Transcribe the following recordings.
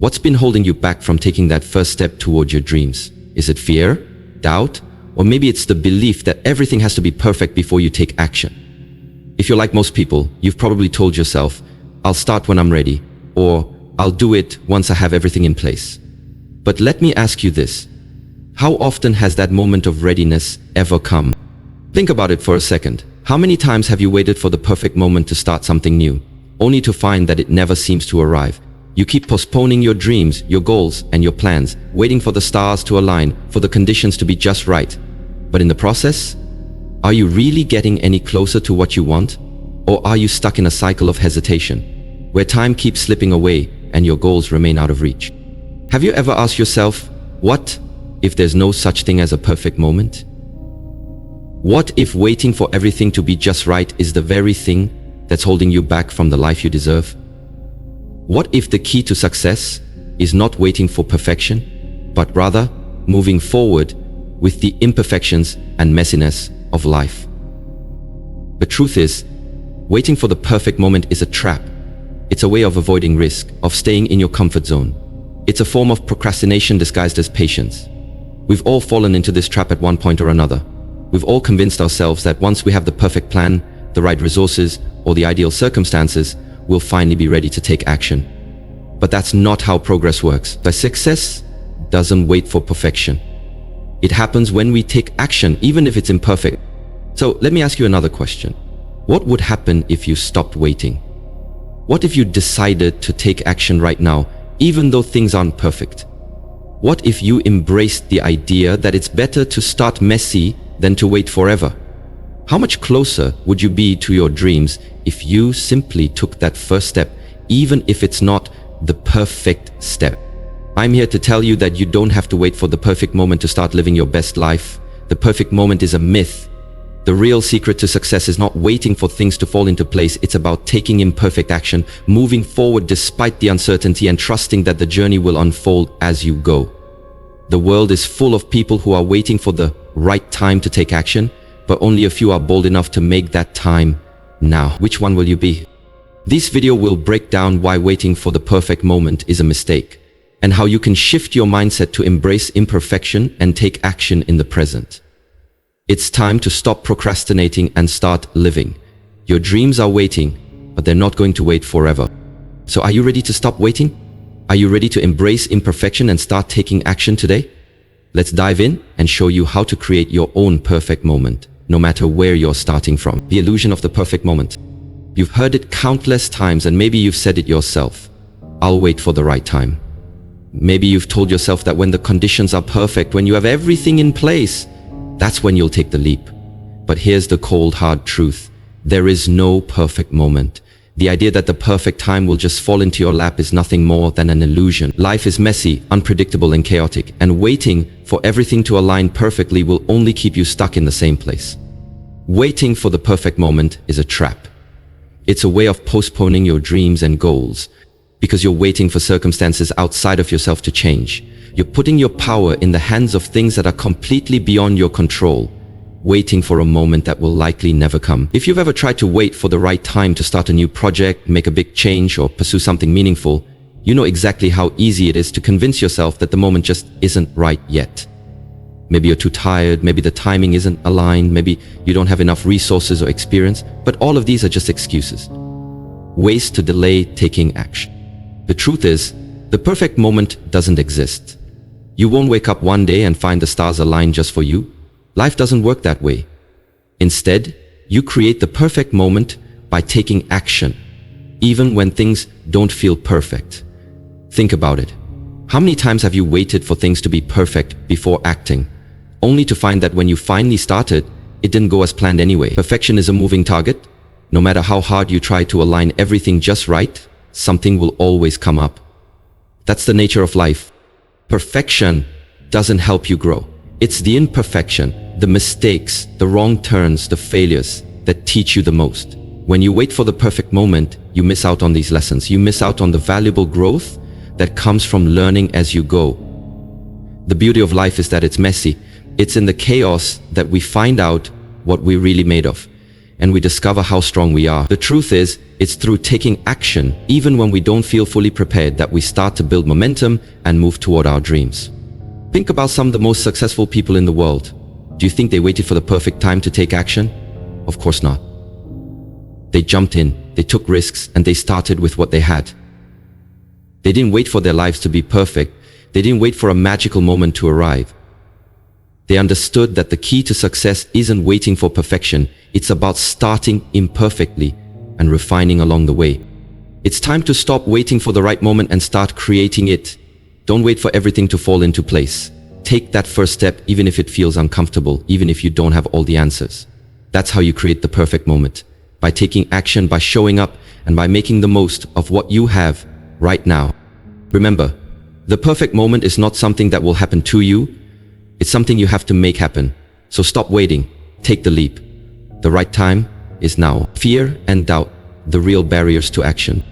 What's been holding you back from taking that first step toward your dreams? Is it fear, doubt, or maybe it's the belief that everything has to be perfect before you take action? If you're like most people, you've probably told yourself, I'll start when I'm ready, or I'll do it once I have everything in place. But let me ask you this. How often has that moment of readiness ever come? Think about it for a second. How many times have you waited for the perfect moment to start something new, only to find that it never seems to arrive? You keep postponing your dreams, your goals, and your plans, waiting for the stars to align, for the conditions to be just right. But in the process, are you really getting any closer to what you want? Or are you stuck in a cycle of hesitation, where time keeps slipping away and your goals remain out of reach? Have you ever asked yourself, what if there's no such thing as a perfect moment? What if waiting for everything to be just right is the very thing that's holding you back from the life you deserve? What if the key to success is not waiting for perfection, but rather moving forward with the imperfections and messiness of life? The truth is, waiting for the perfect moment is a trap. It's a way of avoiding risk, of staying in your comfort zone. It's a form of procrastination disguised as patience. We've all fallen into this trap at one point or another. We've all convinced ourselves that once we have the perfect plan, the right resources, or the ideal circumstances, we'll finally be ready to take action. But that's not how progress works. The success doesn't wait for perfection. It happens when we take action, even if it's imperfect. So let me ask you another question. What would happen if you stopped waiting? What if you decided to take action right now, even though things aren't perfect? What if you embraced the idea that it's better to start messy than to wait forever? How much closer would you be to your dreams if you simply took that first step, even if it's not the perfect step? I'm here to tell you that you don't have to wait for the perfect moment to start living your best life. The perfect moment is a myth. The real secret to success is not waiting for things to fall into place. It's about taking imperfect action, moving forward despite the uncertainty, and trusting that the journey will unfold as you go. The world is full of people who are waiting for the right time to take action, but only a few are bold enough to make that time now. Which one will you be? This video will break down why waiting for the perfect moment is a mistake, and how you can shift your mindset to embrace imperfection and take action in the present. It's time to stop procrastinating and start living. Your dreams are waiting, but they're not going to wait forever. So are you ready to stop waiting? Are you ready to embrace imperfection and start taking action today? Let's dive in and show you how to create your own perfect moment, no matter where you're starting from. The illusion of the perfect moment. You've heard it countless times, and maybe you've said it yourself. I'll wait for the right time. Maybe you've told yourself that when the conditions are perfect, when you have everything in place, that's when you'll take the leap. But here's the cold, hard truth. There is no perfect moment. The idea that the perfect time will just fall into your lap is nothing more than an illusion. Life is messy, unpredictable, and chaotic, and waiting for everything to align perfectly will only keep you stuck in the same place. Waiting for the perfect moment is a trap. It's a way of postponing your dreams and goals, because you're waiting for circumstances outside of yourself to change. You're putting your power in the hands of things that are completely beyond your control, waiting for a moment that will likely never come. If you've ever tried to wait for the right time to start a new project, make a big change, or pursue something meaningful, you know exactly how easy it is to convince yourself that the moment just isn't right yet. Maybe you're too tired, maybe the timing isn't aligned, maybe you don't have enough resources or experience, but all of these are just excuses. Ways to delay taking action. The truth is, the perfect moment doesn't exist. You won't wake up one day and find the stars aligned just for you. Life doesn't work that way. Instead, you create the perfect moment by taking action, even when things don't feel perfect. Think about it. How many times have you waited for things to be perfect before acting, only to find that when you finally started, it didn't go as planned anyway? Perfection is a moving target. No matter how hard you try to align everything just right, something will always come up. That's the nature of life. Perfection doesn't help you grow. It's the imperfection, the mistakes, the wrong turns, the failures that teach you the most. When you wait for the perfect moment, you miss out on these lessons. You miss out on the valuable growth that comes from learning as you go. The beauty of life is that it's messy. It's in the chaos that we find out what we're really made of. and we discover how strong we are. The truth is, it's through taking action, even when we don't feel fully prepared, that we start to build momentum and move toward our dreams. Think about some of the most successful people in the world. Do you think they waited for the perfect time to take action? Of course not. They jumped in, they took risks, and they started with what they had. They didn't wait for their lives to be perfect. They didn't wait for a magical moment to arrive. They understood that the key to success isn't waiting for perfection. It's about starting imperfectly and refining along the way. It's time to stop waiting for the right moment and start creating it. Don't wait for everything to fall into place. Take that first step, even if it feels uncomfortable, even if you don't have all the answers. That's how you create the perfect moment. By taking action, by showing up, and by making the most of what you have right now. Remember, the perfect moment is not something that will happen to you. It's something you have to make happen. So stop waiting. Take the leap. The right time is now. Fear and doubt, the real barriers to action.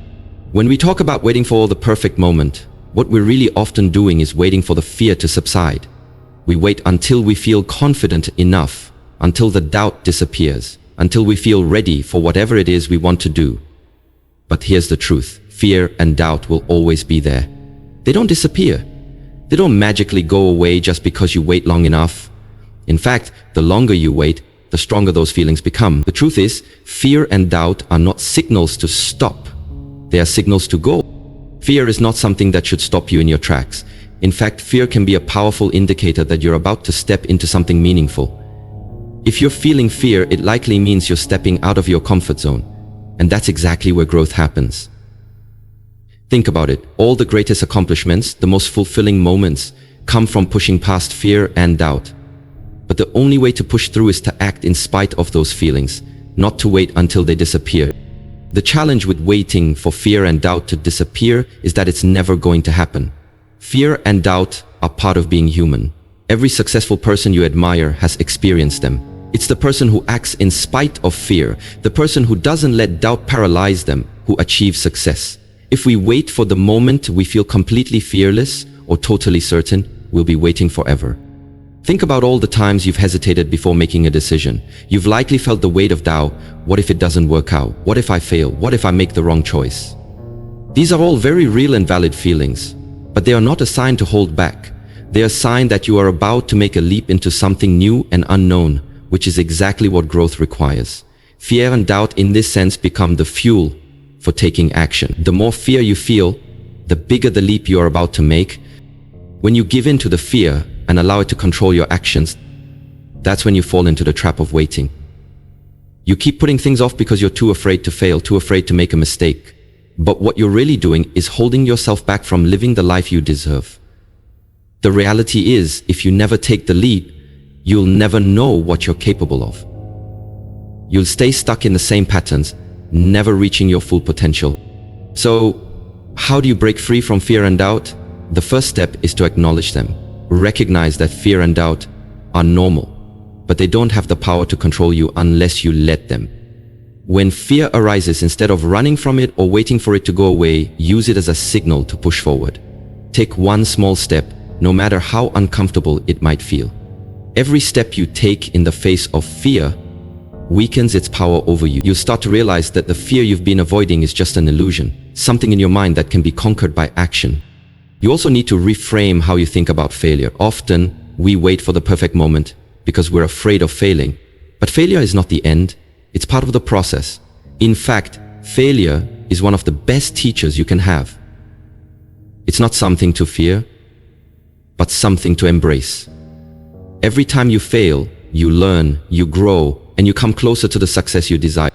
When we talk about waiting for the perfect moment, what we're really often doing is waiting for the fear to subside. We wait until we feel confident enough, until the doubt disappears, until we feel ready for whatever it is we want to do. But here's the truth. Fear and doubt will always be there. They don't disappear. They don't magically go away just because you wait long enough. In fact, the longer you wait, the stronger those feelings become. The truth is, fear and doubt are not signals to stop. They are signals to go. Fear is not something that should stop you in your tracks. In fact, fear can be a powerful indicator that you're about to step into something meaningful. If you're feeling fear, it likely means you're stepping out of your comfort zone. And that's exactly where growth happens. Think about it. All the greatest accomplishments, the most fulfilling moments, come from pushing past fear and doubt. But the only way to push through is to act in spite of those feelings, not to wait until they disappear. The challenge with waiting for fear and doubt to disappear is that it's never going to happen. Fear and doubt are part of being human. Every successful person you admire has experienced them. It's the person who acts in spite of fear, the person who doesn't let doubt paralyze them, who achieves success. If we wait for the moment we feel completely fearless or totally certain, we'll be waiting forever. Think about all the times you've hesitated before making a decision. You've likely felt the weight of doubt. What if it doesn't work out? What if I fail? What if I make the wrong choice? These are all very real and valid feelings, but they are not a sign to hold back. They are a sign that you are about to make a leap into something new and unknown, which is exactly what growth requires. Fear and doubt in this sense become the fuel for taking action. The more fear you feel, the bigger the leap you are about to make. When you give in to the fear and allow it to control your actions, that's when you fall into the trap of waiting. You keep putting things off because you're too afraid to fail, too afraid to make a mistake. But what you're really doing is holding yourself back from living the life you deserve. The reality is, if you never take the leap, you'll never know what you're capable of. You'll stay stuck in the same patterns, never reaching your full potential. So, how do you break free from fear and doubt? The first step is to acknowledge them. Recognize that fear and doubt are normal, but they don't have the power to control you unless you let them. When fear arises, instead of running from it or waiting for it to go away, use it as a signal to push forward. Take one small step, no matter how uncomfortable it might feel. Every step you take in the face of fear weakens its power over you. You'll start to realize that the fear you've been avoiding is just an illusion, something in your mind that can be conquered by action. You also need to reframe how you think about failure. Often, we wait for the perfect moment because we're afraid of failing. But failure is not the end. It's part of the process. In fact, failure is one of the best teachers you can have. It's not something to fear, but something to embrace. Every time you fail, you learn, you grow, and you come closer to the success you desire.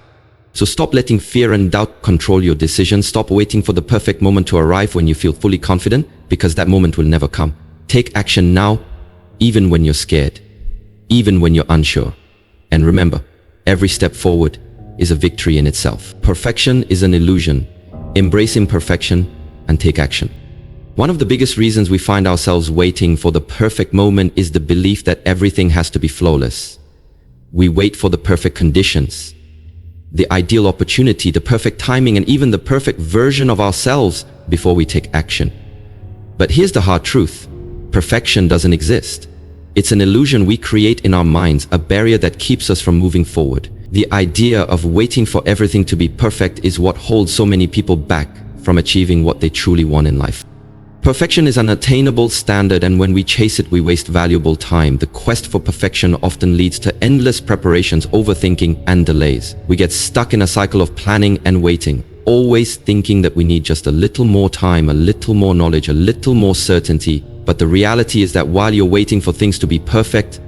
So stop letting fear and doubt control your decisions. Stop waiting for the perfect moment to arrive when you feel fully confident, because that moment will never come. Take action now, even when you're scared, even when you're unsure. And remember, every step forward is a victory in itself. Perfection is an illusion. Embrace imperfection and take action. One of the biggest reasons we find ourselves waiting for the perfect moment is the belief that everything has to be flawless. We wait for the perfect conditions, the ideal opportunity, the perfect timing, and even the perfect version of ourselves before we take action. But here's the hard truth. Perfection doesn't exist. It's an illusion we create in our minds, a barrier that keeps us from moving forward. The idea of waiting for everything to be perfect is what holds so many people back from achieving what they truly want in life. Perfection is an attainable standard, and when we chase it, we waste valuable time. The quest for perfection often leads to endless preparations, overthinking, and delays. We get stuck in a cycle of planning and waiting, always thinking that we need just a little more time, a little more knowledge, a little more certainty. But the reality is that while you're waiting for things to be perfect,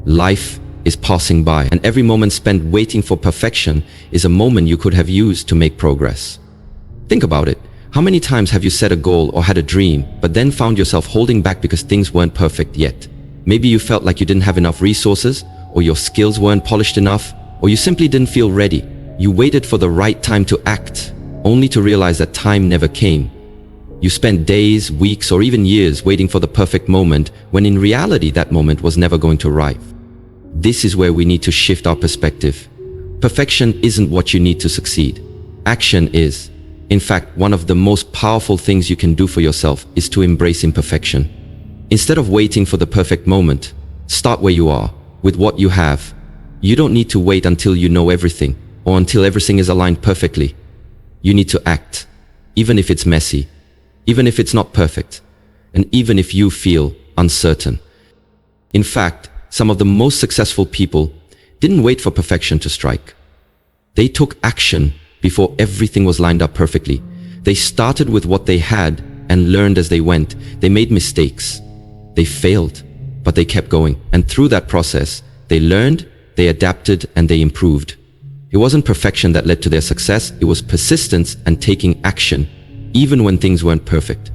life is passing by, and every moment spent waiting for perfection is a moment you could have used to make progress. Think about it. How many times have you set a goal or had a dream, but then found yourself holding back because things weren't perfect yet? Maybe you felt like you didn't have enough resources, or your skills weren't polished enough, or you simply didn't feel ready. You waited for the right time to act, only to realize that time never came. You spent days, weeks, or even years waiting for the perfect moment, when in reality that moment was never going to arrive. This is where we need to shift our perspective. Perfection isn't what you need to succeed. Action is. In fact, one of the most powerful things you can do for yourself is to embrace imperfection. Instead of waiting for the perfect moment, start where you are, with what you have. You don't need to wait until you know everything, or until everything is aligned perfectly. You need to act, even if it's messy, even if it's not perfect, and even if you feel uncertain. In fact, some of the most successful people didn't wait for perfection to strike. They took action before everything was lined up perfectly. They started with what they had and learned as they went. They made mistakes. They failed, but they kept going. And through that process, they learned, they adapted, and they improved. It wasn't perfection that led to their success. It was persistence and taking action, even when things weren't perfect.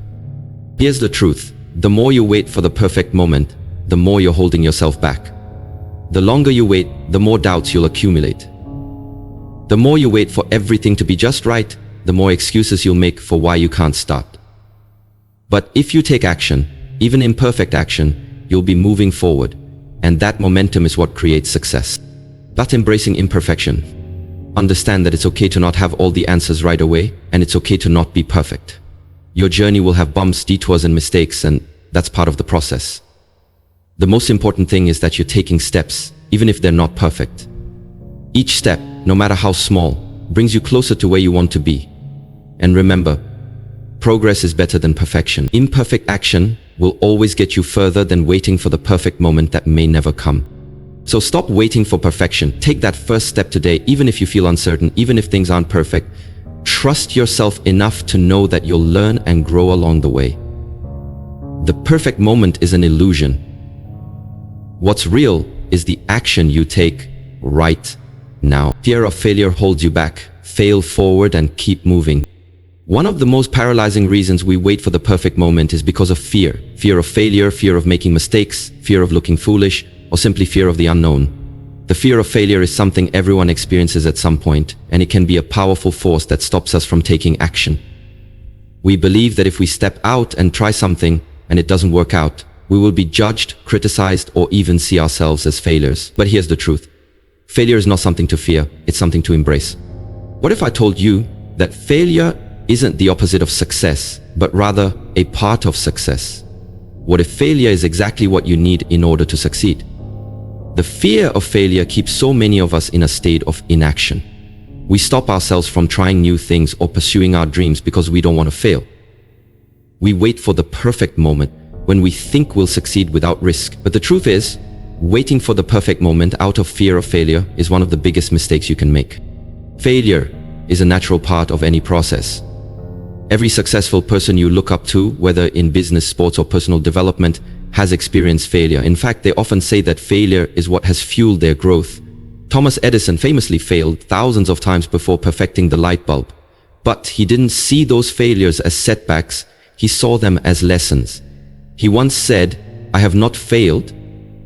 Here's the truth. The more you wait for the perfect moment, the more you're holding yourself back. The longer you wait, the more doubts you'll accumulate. The more you wait for everything to be just right, the more excuses you'll make for why you can't start. But if you take action, even imperfect action, you'll be moving forward, and that momentum is what creates success. But embracing imperfection. Understand that it's okay to not have all the answers right away, and it's okay to not be perfect. Your journey will have bumps, detours, and mistakes, and that's part of the process. The most important thing is that you're taking steps, even if they're not perfect. Each step, no matter how small, brings you closer to where you want to be. And remember, progress is better than perfection. Imperfect action will always get you further than waiting for the perfect moment that may never come. So stop waiting for perfection. Take that first step today, even if you feel uncertain, even if things aren't perfect. Trust yourself enough to know that you'll learn and grow along the way. The perfect moment is an illusion. What's real is the action you take right now. Fear of failure holds you back. Fail forward and keep moving. One of the most paralyzing reasons we wait for the perfect moment is because of fear. Fear of failure, fear of making mistakes, fear of looking foolish, or simply fear of the unknown. The fear of failure is something everyone experiences at some point, and it can be a powerful force that stops us from taking action. We believe that if we step out and try something and it doesn't work out, we will be judged, criticized, or even see ourselves as failures. But here's the truth. Failure is not something to fear, it's something to embrace. What if I told you that failure isn't the opposite of success, but rather a part of success? What if failure is exactly what you need in order to succeed? The fear of failure keeps so many of us in a state of inaction. We stop ourselves from trying new things or pursuing our dreams because we don't want to fail. We wait for the perfect moment when we think we'll succeed without risk. But the truth is, waiting for the perfect moment out of fear of failure is one of the biggest mistakes you can make. Failure is a natural part of any process. Every successful person you look up to, whether in business, sports, or personal development, has experienced failure. In fact, they often say that failure is what has fueled their growth. Thomas Edison famously failed thousands of times before perfecting the light bulb. But he didn't see those failures as setbacks, he saw them as lessons. He once said, "I have not failed,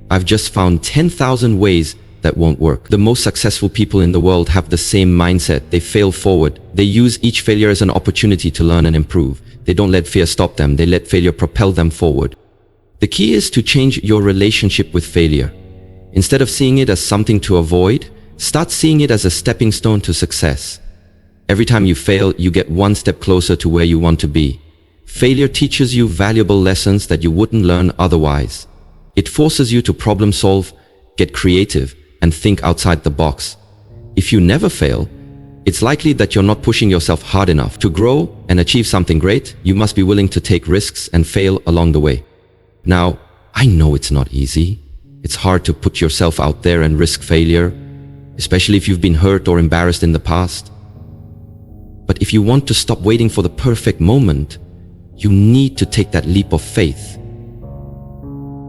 I've just found 10,000 ways that won't work." The most successful people in the world have the same mindset. They fail forward. They use each failure as an opportunity to learn and improve. They don't let fear stop them. They let failure propel them forward. The key is to change your relationship with failure. Instead of seeing it as something to avoid, start seeing it as a stepping stone to success. Every time you fail, you get one step closer to where you want to be. Failure teaches you valuable lessons that you wouldn't learn otherwise. It forces you to problem solve, get creative, and think outside the box. If you never fail, it's likely that you're not pushing yourself hard enough. To grow and achieve something great, you must be willing to take risks and fail along the way. Now, I know it's not easy. It's hard to put yourself out there and risk failure, especially if you've been hurt or embarrassed in the past. But if you want to stop waiting for the perfect moment, you need to take that leap of faith.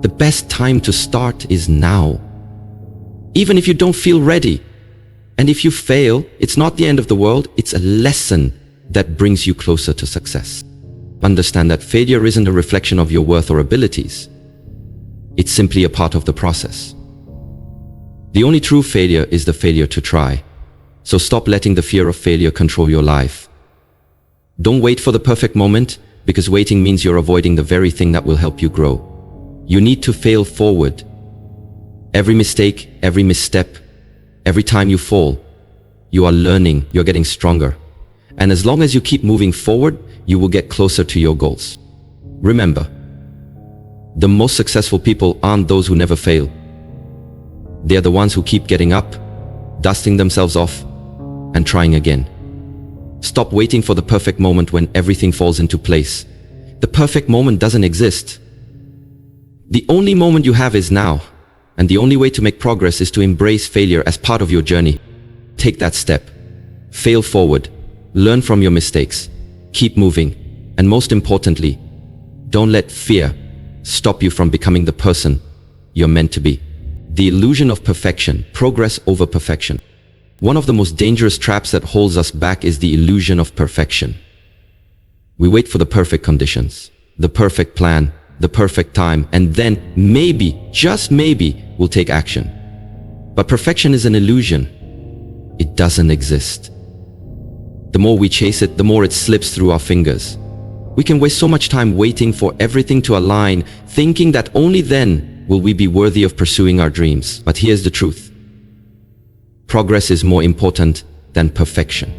The best time to start is now. Even if you don't feel ready. And if you fail, it's not the end of the world, it's a lesson that brings you closer to success. Understand that failure isn't a reflection of your worth or abilities. It's simply a part of the process. The only true failure is the failure to try. So stop letting the fear of failure control your life. Don't wait for the perfect moment, because waiting means you're avoiding the very thing that will help you grow. You need to fail forward. Every mistake, every misstep, every time you fall, you are learning, you're getting stronger. And as long as you keep moving forward, you will get closer to your goals. Remember, the most successful people aren't those who never fail. They're the ones who keep getting up, dusting themselves off, and trying again. Stop waiting for the perfect moment when everything falls into place. The perfect moment doesn't exist. The only moment you have is now, and the only way to make progress is to embrace failure as part of your journey. Take that step. Fail forward. Learn from your mistakes. Keep moving. And most importantly, don't let fear stop you from becoming the person you're meant to be. The illusion of perfection, progress over perfection. One of the most dangerous traps that holds us back is the illusion of perfection. We wait for the perfect conditions, the perfect plan, the perfect time, and then maybe, just maybe, we'll take action. But perfection is an illusion. It doesn't exist. The more we chase it, the more it slips through our fingers. We can waste so much time waiting for everything to align, thinking that only then will we be worthy of pursuing our dreams. But here's the truth. Progress is more important than perfection.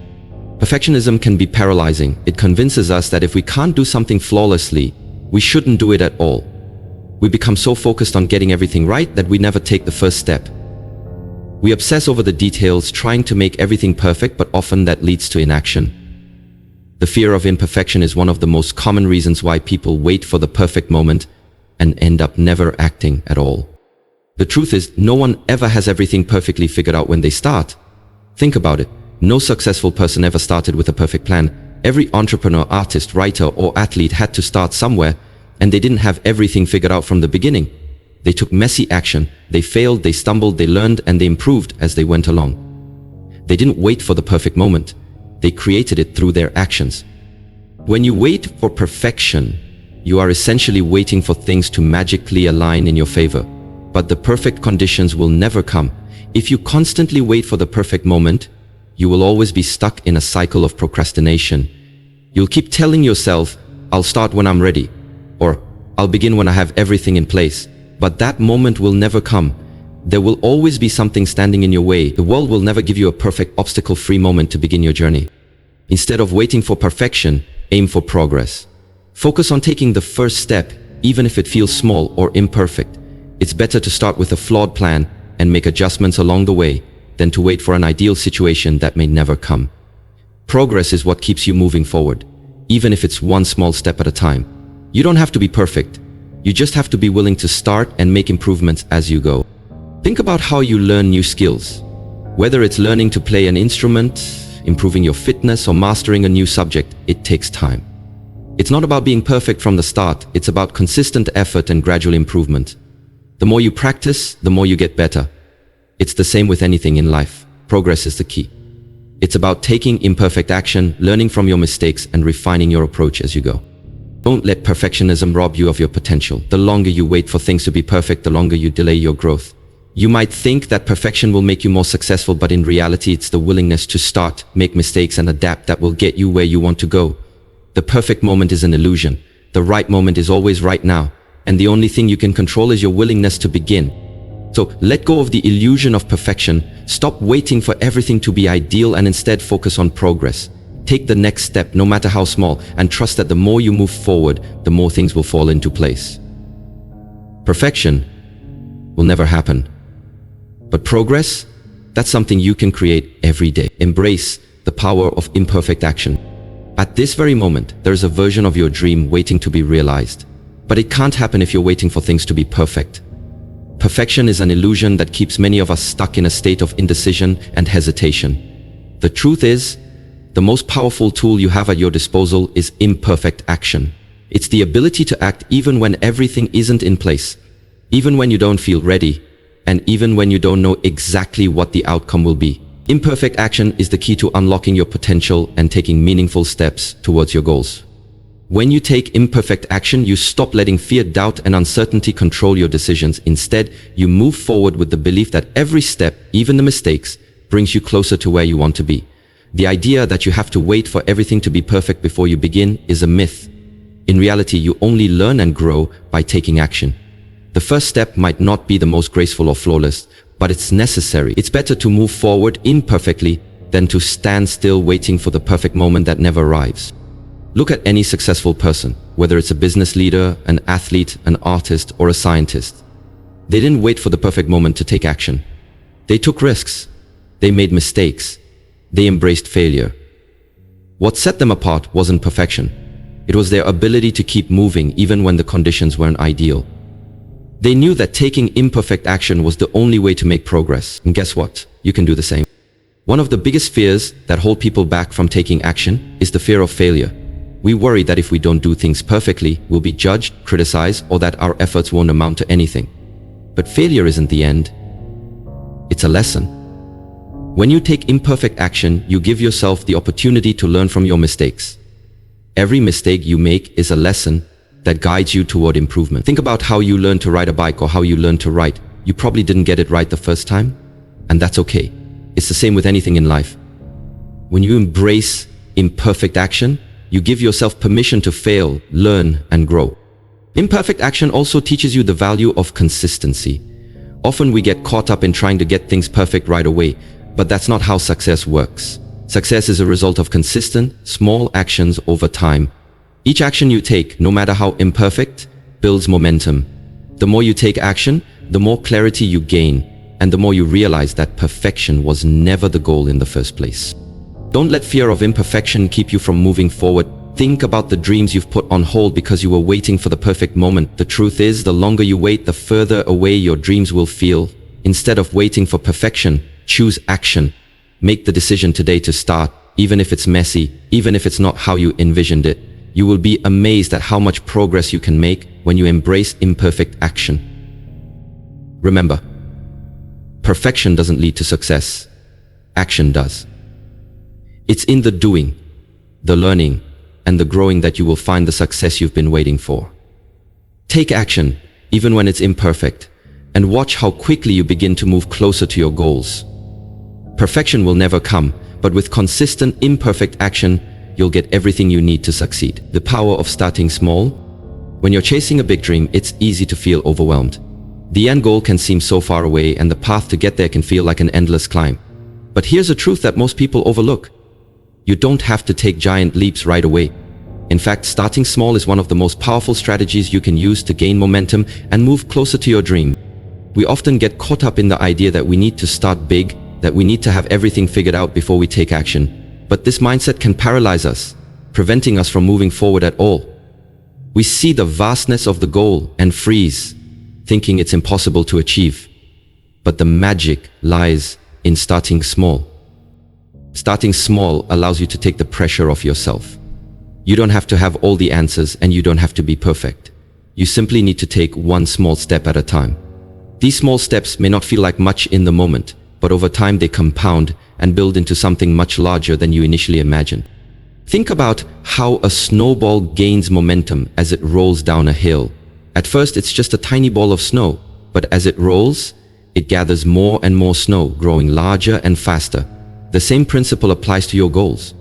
Perfectionism can be paralyzing. It convinces us that if we can't do something flawlessly, we shouldn't do it at all. We become so focused on getting everything right that we never take the first step. We obsess over the details, trying to make everything perfect, but often that leads to inaction. The fear of imperfection is one of the most common reasons why people wait for the perfect moment and end up never acting at all. The truth is, no one ever has everything perfectly figured out when they start. Think about it. No successful person ever started with a perfect plan. Every entrepreneur, artist, writer, or athlete had to start somewhere, and they didn't have everything figured out from the beginning. They took messy action, they failed, they stumbled, they learned, and they improved as they went along. They didn't wait for the perfect moment. They created it through their actions. When you wait for perfection, you are essentially waiting for things to magically align in your favor. But the perfect conditions will never come. If you constantly wait for the perfect moment, you will always be stuck in a cycle of procrastination. You'll keep telling yourself, I'll start when I'm ready, or I'll begin when I have everything in place. But that moment will never come. There will always be something standing in your way. The world will never give you a perfect obstacle-free moment to begin your journey. Instead of waiting for perfection, aim for progress. Focus on taking the first step, even if it feels small or imperfect. It's better to start with a flawed plan and make adjustments along the way than to wait for an ideal situation that may never come. Progress is what keeps you moving forward, even if it's one small step at a time. You don't have to be perfect. You just have to be willing to start and make improvements as you go. Think about how you learn new skills. Whether it's learning to play an instrument, improving your fitness, or mastering a new subject, it takes time. It's not about being perfect from the start. It's about consistent effort and gradual improvement. The more you practice, the more you get better. It's the same with anything in life. Progress is the key. It's about taking imperfect action, learning from your mistakes, and refining your approach as you go. Don't let perfectionism rob you of your potential. The longer you wait for things to be perfect, the longer you delay your growth. You might think that perfection will make you more successful, but in reality, it's the willingness to start, make mistakes, and adapt that will get you where you want to go. The perfect moment is an illusion. The right moment is always right now. And the only thing you can control is your willingness to begin. So let go of the illusion of perfection. Stop waiting for everything to be ideal and instead focus on progress. Take the next step, no matter how small, and trust that the more you move forward, the more things will fall into place. Perfection will never happen. But progress That's something you can create every day. Embrace the power of imperfect action. At this very moment, there is a version of your dream waiting to be realized. But it can't happen if you're waiting for things to be perfect. Perfection is an illusion that keeps many of us stuck in a state of indecision and hesitation. The truth is, the most powerful tool you have at your disposal is imperfect action. It's the ability to act even when everything isn't in place, even when you don't feel ready, and even when you don't know exactly what the outcome will be. Imperfect action is the key to unlocking your potential and taking meaningful steps towards your goals. When you take imperfect action, you stop letting fear, doubt, and uncertainty control your decisions. Instead, you move forward with the belief that every step, even the mistakes, brings you closer to where you want to be. The idea that you have to wait for everything to be perfect before you begin is a myth. In reality, you only learn and grow by taking action. The first step might not be the most graceful or flawless, but it's necessary. It's better to move forward imperfectly than to stand still waiting for the perfect moment that never arrives. Look at any successful person, whether it's a business leader, an athlete, an artist, or a scientist. They didn't wait for the perfect moment to take action. They took risks. They made mistakes. They embraced failure. What set them apart wasn't perfection. It was their ability to keep moving even when the conditions weren't ideal. They knew that taking imperfect action was the only way to make progress. And guess what? You can do the same. One of the biggest fears that hold people back from taking action is the fear of failure. We worry that if we don't do things perfectly, we'll be judged, criticized, or that our efforts won't amount to anything. But failure isn't the end. It's a lesson. When you take imperfect action, you give yourself the opportunity to learn from your mistakes. Every mistake you make is a lesson that guides you toward improvement. Think about how you learned to ride a bike or how you learned to write. You probably didn't get it right the first time, and that's okay. It's the same with anything in life. When you embrace imperfect action, you give yourself permission to fail, learn, and grow. Imperfect action also teaches you the value of consistency. Often we get caught up in trying to get things perfect right away, but that's not how success works. Success is a result of consistent, small actions over time. Each action you take, no matter how imperfect, builds momentum. The more you take action, the more clarity you gain, and the more you realize that perfection was never the goal in the first place. Don't let fear of imperfection keep you from moving forward. Think about the dreams you've put on hold because you were waiting for the perfect moment. The truth is, the longer you wait, the further away your dreams will feel. Instead of waiting for perfection, choose action. Make the decision today to start, even if it's messy, even if it's not how you envisioned it. You will be amazed at how much progress you can make when you embrace imperfect action. Remember, perfection doesn't lead to success. Action does. It's in the doing, the learning, and the growing that you will find the success you've been waiting for. Take action, even when it's imperfect, and watch how quickly you begin to move closer to your goals. Perfection will never come, but with consistent, imperfect action, you'll get everything you need to succeed. The power of starting small. When you're chasing a big dream, it's easy to feel overwhelmed. The end goal can seem so far away, and the path to get there can feel like an endless climb. But here's a truth that most people overlook. You don't have to take giant leaps right away. In fact, starting small is one of the most powerful strategies you can use to gain momentum and move closer to your dream. We often get caught up in the idea that we need to start big, that we need to have everything figured out before we take action. But this mindset can paralyze us, preventing us from moving forward at all. We see the vastness of the goal and freeze, thinking it's impossible to achieve. But the magic lies in starting small. Starting small allows you to take the pressure off yourself. You don't have to have all the answers, and you don't have to be perfect. You simply need to take one small step at a time. These small steps may not feel like much in the moment, but over time they compound and build into something much larger than you initially imagined. Think about how a snowball gains momentum as it rolls down a hill. At first it's just a tiny ball of snow, but as it rolls, it gathers more and more snow, growing larger and faster. The same principle applies to your goals.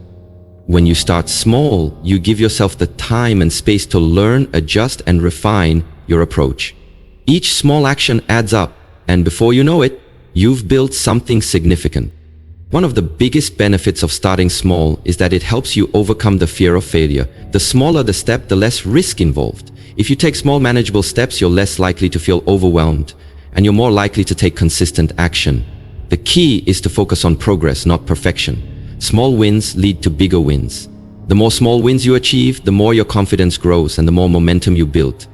When you start small, you give yourself the time and space to learn, adjust, and refine your approach. Each small action adds up, and before you know it, you've built something significant. One of the biggest benefits of starting small is that it helps you overcome the fear of failure. The smaller the step, the less risk involved. If you take small, manageable steps, you're less likely to feel overwhelmed, and you're more likely to take consistent action. The key is to focus on progress, not perfection. Small wins lead to bigger wins. The more small wins you achieve, the more your confidence grows and the more momentum you build.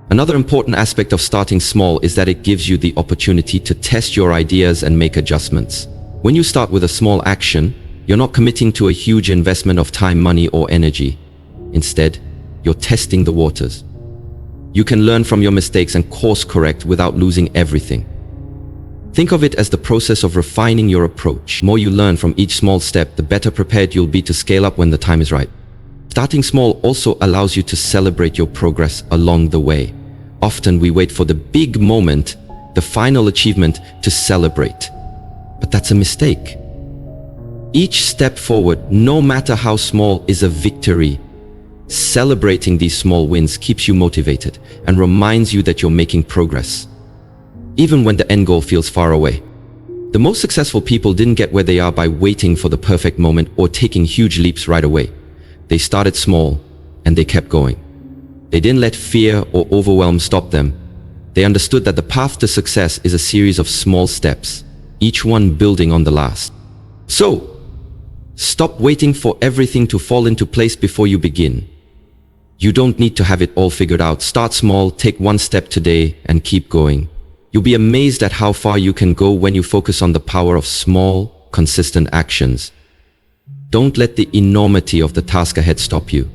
Another important aspect of starting small is that it gives you the opportunity to test your ideas and make adjustments. When you start with a small action, you're not committing to a huge investment of time, money, or energy. Instead, you're testing the waters. You can learn from your mistakes and course correct without losing everything. Think of it as the process of refining your approach. The more you learn from each small step, the better prepared you'll be to scale up when the time is right. Starting small also allows you to celebrate your progress along the way. Often we wait for the big moment, the final achievement, to celebrate. But that's a mistake. Each step forward, no matter how small, is a victory. Celebrating these small wins keeps you motivated and reminds you that you're making progress, even when the end goal feels far away. The most successful people didn't get where they are by waiting for the perfect moment or taking huge leaps right away. They started small and they kept going. They didn't let fear or overwhelm stop them. They understood that the path to success is a series of small steps, each one building on the last. So, stop waiting for everything to fall into place before you begin. You don't need to have it all figured out. Start small, take one step today, and keep going. You'll be amazed at how far you can go when you focus on the power of small, consistent actions. Don't let the enormity of the task ahead stop you.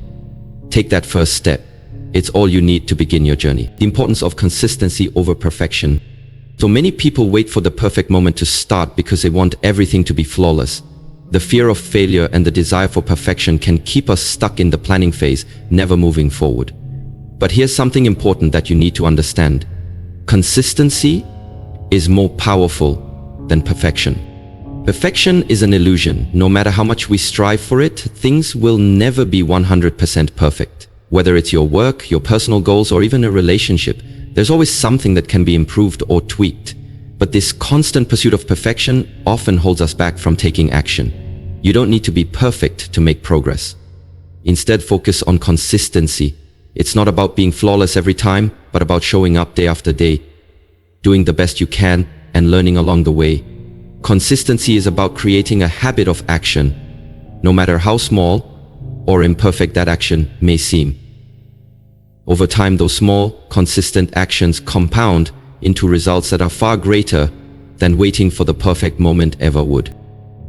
Take that first step. It's all you need to begin your journey. The importance of consistency over perfection. So many people wait for the perfect moment to start because they want everything to be flawless. The fear of failure and the desire for perfection can keep us stuck in the planning phase, never moving forward. But here's something important that you need to understand. Consistency is more powerful than perfection. Perfection is an illusion. No matter how much we strive for it, things will never be 100% perfect. Whether it's your work, your personal goals, or even a relationship, there's always something that can be improved or tweaked. But this constant pursuit of perfection often holds us back from taking action. You don't need to be perfect to make progress. Instead, focus on consistency. It's not about being flawless every time, but about showing up day after day, doing the best you can, and learning along the way. Consistency is about creating a habit of action, no matter how small or imperfect that action may seem. Over time, those small, consistent actions compound into results that are far greater than waiting for the perfect moment ever would.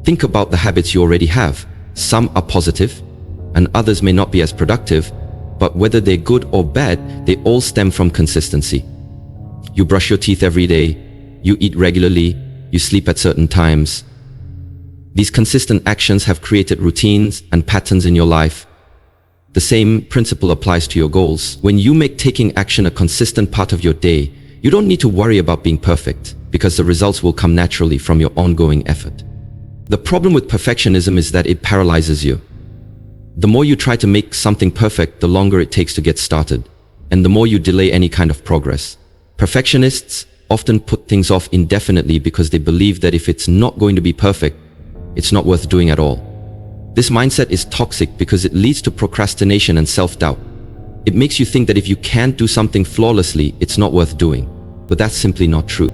Think about the habits you already have. Some are positive, and others may not be as productive, but whether they're good or bad, they all stem from consistency. You brush your teeth every day, you eat regularly, you sleep at certain times. These consistent actions have created routines and patterns in your life. The same principle applies to your goals. When you make taking action a consistent part of your day, you don't need to worry about being perfect, because the results will come naturally from your ongoing effort. The problem with perfectionism is that it paralyzes you. The more you try to make something perfect, the longer it takes to get started, and the more you delay any kind of progress. Perfectionists often put things off indefinitely because they believe that if it's not going to be perfect, it's not worth doing at all. This mindset is toxic because it leads to procrastination and self-doubt. It makes you think that if you can't do something flawlessly, it's not worth doing. But that's simply not true.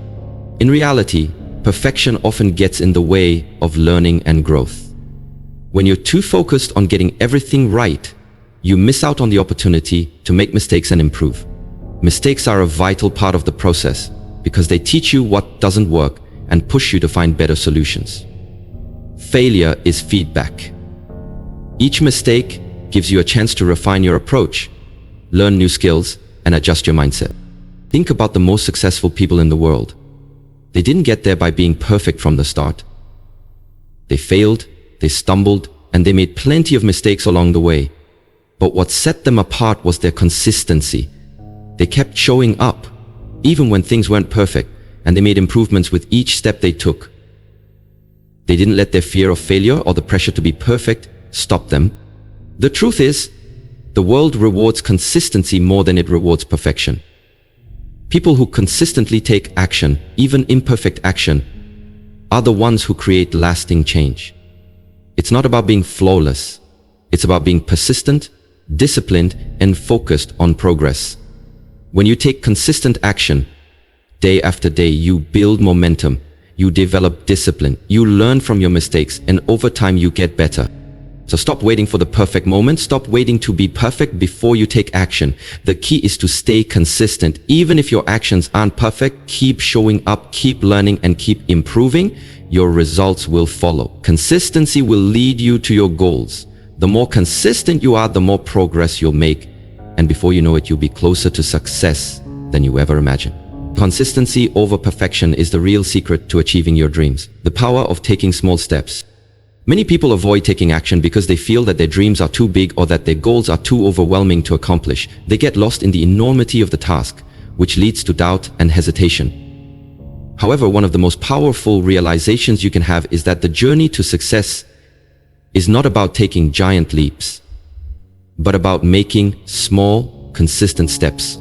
In reality, perfection often gets in the way of learning and growth. When you're too focused on getting everything right, you miss out on the opportunity to make mistakes and improve. Mistakes are a vital part of the process because they teach you what doesn't work and push you to find better solutions. Failure is feedback. Each mistake gives you a chance to refine your approach, learn new skills, and adjust your mindset. Think about the most successful people in the world. They didn't get there by being perfect from the start. They failed, they stumbled, and they made plenty of mistakes along the way. But what set them apart was their consistency. They kept showing up, even when things weren't perfect, and they made improvements with each step they took. They didn't let their fear of failure or the pressure to be perfect stop them. The truth is, the world rewards consistency more than it rewards perfection. People who consistently take action, even imperfect action, are the ones who create lasting change. It's not about being flawless. It's about being persistent, disciplined, and focused on progress. When you take consistent action, day after day, you build momentum, you develop discipline, you learn from your mistakes, and over time you get better. So stop waiting for the perfect moment. Stop waiting to be perfect before you take action. The key is to stay consistent. Even if your actions aren't perfect, keep showing up, keep learning, and keep improving. Your results will follow. Consistency will lead you to your goals. The more consistent you are, the more progress you'll make. And before you know it, you'll be closer to success than you ever imagined. Consistency over perfection is the real secret to achieving your dreams. The power of taking small steps. Many people avoid taking action because they feel that their dreams are too big or that their goals are too overwhelming to accomplish. They get lost in the enormity of the task, which leads to doubt and hesitation. However, one of the most powerful realizations you can have is that the journey to success is not about taking giant leaps, but about making small, consistent steps.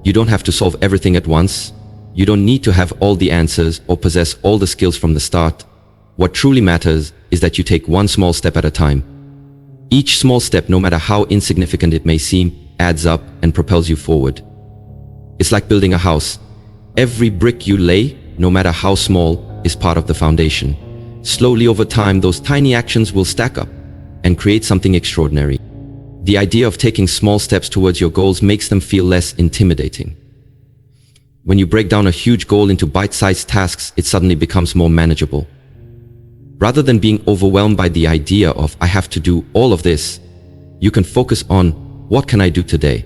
You don't have to solve everything at once. You don't need to have all the answers or possess all the skills from the start. What truly matters is that you take one small step at a time. Each small step, no matter how insignificant it may seem, adds up and propels you forward. It's like building a house. Every brick you lay, no matter how small, is part of the foundation. Slowly over time, those tiny actions will stack up and create something extraordinary. The idea of taking small steps towards your goals makes them feel less intimidating. When you break down a huge goal into bite-sized tasks, it suddenly becomes more manageable. Rather than being overwhelmed by the idea of, I have to do all of this, you can focus on, what can I do today?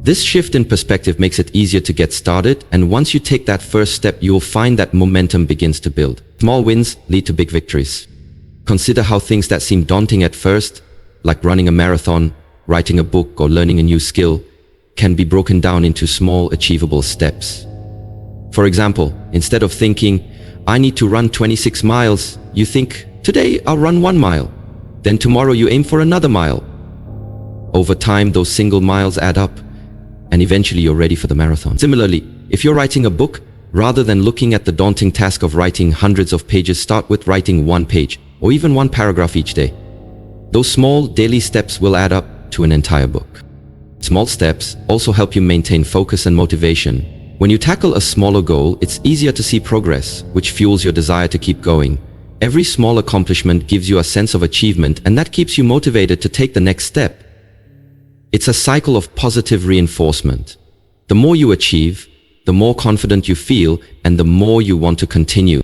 This shift in perspective makes it easier to get started, and once you take that first step, you will find that momentum begins to build. Small wins lead to big victories. Consider how things that seem daunting at first, like running a marathon, writing a book, or learning a new skill, can be broken down into small, achievable steps. For example, instead of thinking, I need to run 26 miles, you think, today I'll run 1 mile. Then tomorrow you aim for another mile. Over time, those single miles add up, and eventually you're ready for the marathon. Similarly, if you're writing a book, rather than looking at the daunting task of writing hundreds of pages, start with writing 1 page, or even 1 paragraph each day. Those small daily steps will add up to an entire book. Small steps also help you maintain focus and motivation. When you tackle a smaller goal, it's easier to see progress, which fuels your desire to keep going. Every small accomplishment gives you a sense of achievement, and that keeps you motivated to take the next step. It's a cycle of positive reinforcement. The more you achieve, the more confident you feel, and the more you want to continue.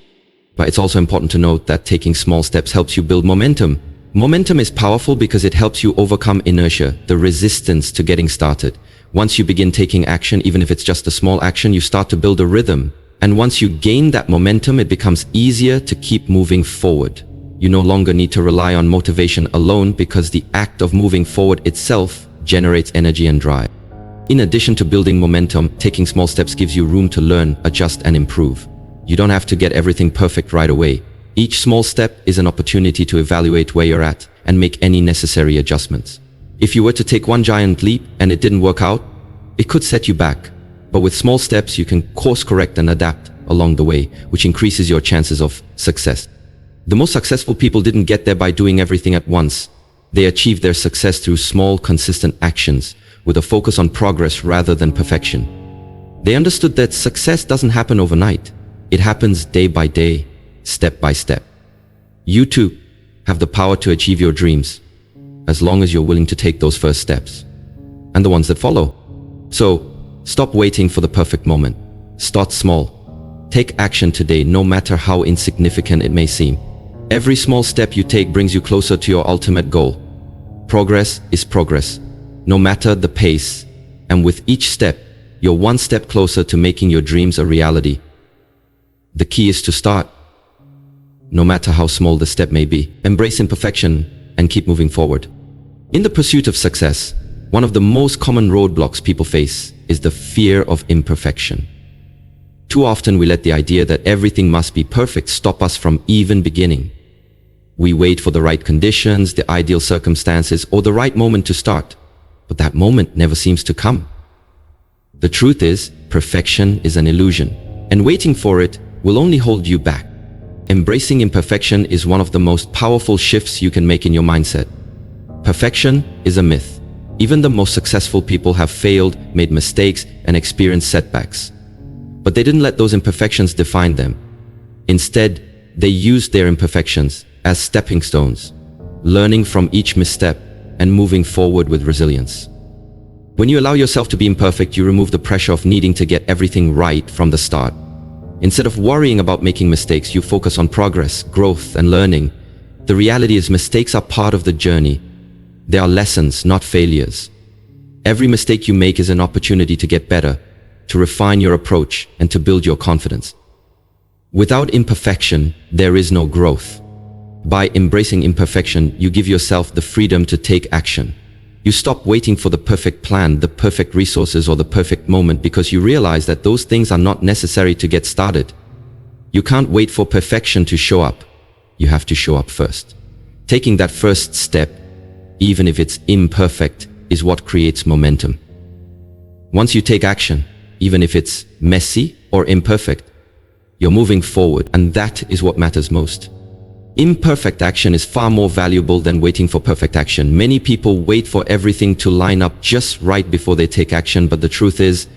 But it's also important to note that taking small steps helps you build momentum. Momentum is powerful because it helps you overcome inertia, the resistance to getting started. Once you begin taking action, even if it's just a small action, you start to build a rhythm. And once you gain that momentum, it becomes easier to keep moving forward. You no longer need to rely on motivation alone because the act of moving forward itself generates energy and drive. In addition to building momentum, taking small steps gives you room to learn, adjust, and improve. You don't have to get everything perfect right away. Each small step is an opportunity to evaluate where you're at and make any necessary adjustments. If you were to take one giant leap and it didn't work out, it could set you back. But with small steps, you can course correct and adapt along the way, which increases your chances of success. The most successful people didn't get there by doing everything at once. They achieved their success through small, consistent actions, with a focus on progress rather than perfection. They understood that success doesn't happen overnight. It happens day by day, step by step. You too have the power to achieve your dreams, as long as you're willing to take those first steps, and the ones that follow. So, stop waiting for the perfect moment. Start small. Take action today, no matter how insignificant it may seem. Every small step you take brings you closer to your ultimate goal. Progress is progress, no matter the pace. And with each step, you're one step closer to making your dreams a reality. The key is to start, no matter how small the step may be. Embrace imperfection and keep moving forward. In the pursuit of success, one of the most common roadblocks people face is the fear of imperfection. Too often we let the idea that everything must be perfect stop us from even beginning. We wait for the right conditions, the ideal circumstances, or the right moment to start, but that moment never seems to come. The truth is, perfection is an illusion, and waiting for it will only hold you back. Embracing imperfection is one of the most powerful shifts you can make in your mindset. Perfection is a myth. Even the most successful people have failed, made mistakes, and experienced setbacks. But they didn't let those imperfections define them. Instead, they used their imperfections as stepping stones, learning from each misstep and moving forward with resilience. When you allow yourself to be imperfect, you remove the pressure of needing to get everything right from the start. Instead of worrying about making mistakes, you focus on progress, growth, and learning. The reality is mistakes are part of the journey. They are lessons, not failures. Every mistake you make is an opportunity to get better, to refine your approach, and to build your confidence. Without imperfection, there is no growth. By embracing imperfection, you give yourself the freedom to take action. You stop waiting for the perfect plan, the perfect resources, or the perfect moment because you realize that those things are not necessary to get started. You can't wait for perfection to show up. You have to show up first. Taking that first step, even if it's imperfect, is what creates momentum. Once you take action, even if it's messy or imperfect, you're moving forward, and that is what matters most. Imperfect action is far more valuable than waiting for perfect action. Many people wait for everything to line up just right before they take action, but the truth is,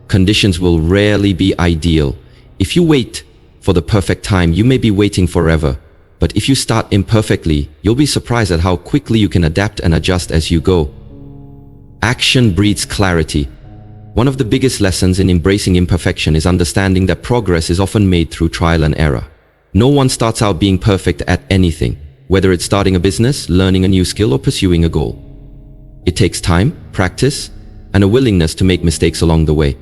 conditions will rarely be ideal. If you wait for the perfect time, you may be waiting forever. But if you start imperfectly, you'll be surprised at how quickly you can adapt and adjust as you go. Action breeds clarity. One of the biggest lessons in embracing imperfection is understanding that progress is often made through trial and error. No one starts out being perfect at anything, whether it's starting a business, learning a new skill, or pursuing a goal. It takes time, practice, and a willingness to make mistakes along the way.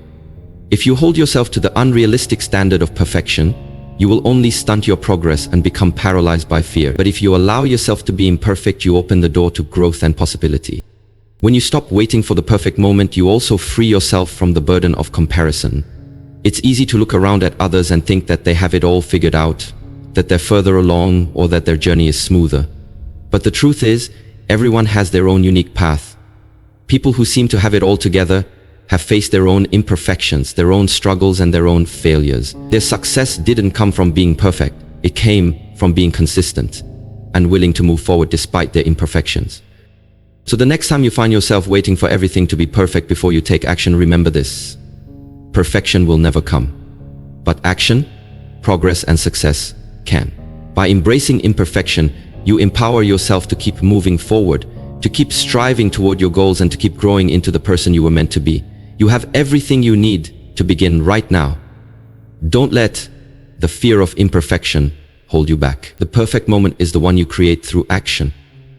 If you hold yourself to the unrealistic standard of perfection, you will only stunt your progress and become paralyzed by fear. But if you allow yourself to be imperfect, you open the door to growth and possibility. When you stop waiting for the perfect moment, you also free yourself from the burden of comparison. It's easy to look around at others and think that they have it all figured out, that they're further along, or that their journey is smoother. But the truth is, everyone has their own unique path. People who seem to have it all together have faced their own imperfections, their own struggles, and their own failures. Their success didn't come from being perfect. It came from being consistent and willing to move forward despite their imperfections. So the next time you find yourself waiting for everything to be perfect before you take action, remember this: perfection will never come, but action, progress, and success can. By embracing imperfection, you empower yourself to keep moving forward, to keep striving toward your goals, and to keep growing into the person you were meant to be. You have everything you need to begin right now. Don't let the fear of imperfection hold you back. The perfect moment is the one you create through action,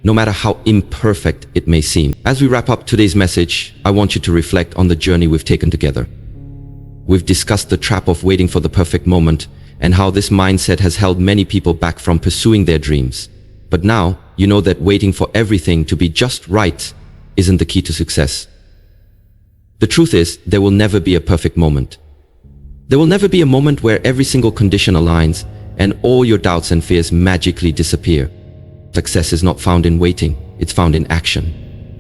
no matter how imperfect it may seem. As we wrap up today's message, I want you to reflect on the journey we've taken together. We've discussed the trap of waiting for the perfect moment and how this mindset has held many people back from pursuing their dreams. But now, you know that waiting for everything to be just right isn't the key to success. The truth is, there will never be a perfect moment. There will never be a moment where every single condition aligns and all your doubts and fears magically disappear. Success is not found in waiting, it's found in action.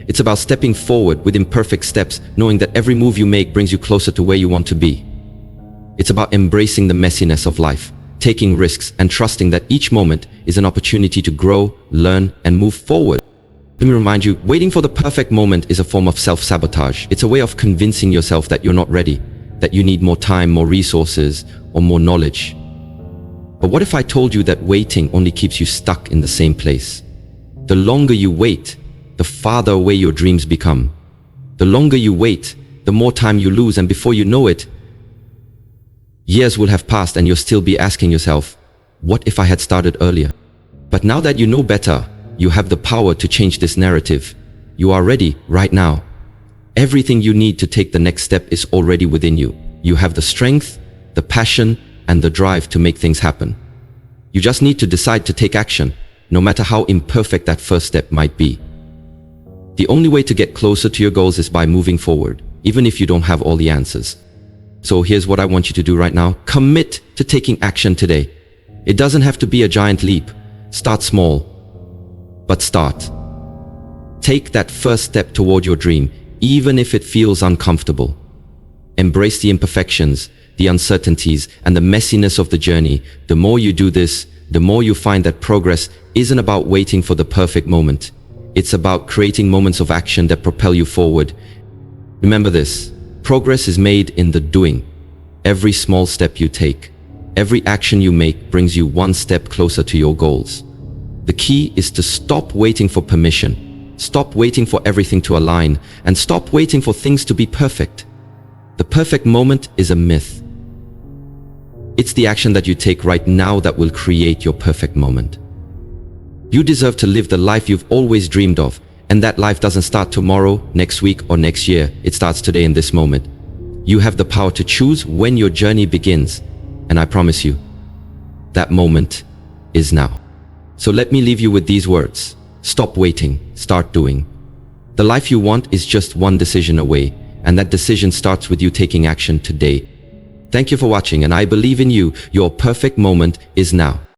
It's about stepping forward with imperfect steps, knowing that every move you make brings you closer to where you want to be. It's about embracing the messiness of life, taking risks, and trusting that each moment is an opportunity to grow, learn, and move forward. Let me remind you, waiting for the perfect moment is a form of self-sabotage. It's a way of convincing yourself that you're not ready, that you need more time, more resources, or more knowledge. But what if I told you that waiting only keeps you stuck in the same place? The longer you wait, the farther away your dreams become. The longer you wait, the more time you lose, and before you know it, years will have passed and you'll still be asking yourself, what if I had started earlier? But now that you know better, you have the power to change this narrative. You are ready right now. Everything you need to take the next step is already within you. You have the strength, the passion, and the drive to make things happen. You just need to decide to take action, no matter how imperfect that first step might be. The only way to get closer to your goals is by moving forward, even if you don't have all the answers. So here's what I want you to do right now. Commit to taking action today. It doesn't have to be a giant leap. Start small, but start. Take that first step toward your dream, even if it feels uncomfortable. Embrace the imperfections, the uncertainties, and the messiness of the journey. The more you do this, the more you find that progress isn't about waiting for the perfect moment. It's about creating moments of action that propel you forward. Remember this: progress is made in the doing. Every small step you take, Every action you make brings you one step closer to your goals. The key is to stop waiting for permission, stop waiting for everything to align, and stop waiting for things to be perfect. The perfect moment is a myth. It's the action that you take right now that will create your perfect moment. You deserve to live the life you've always dreamed of, and that life doesn't start tomorrow, next week, or next year. It starts today in this moment. You have the power to choose when your journey begins, and I promise you, that moment is now. So let me leave you with these words. Stop waiting, start doing. The life you want is just one decision away, and that decision starts with you taking action today. Thank you for watching, and I believe in you. Your perfect moment is now.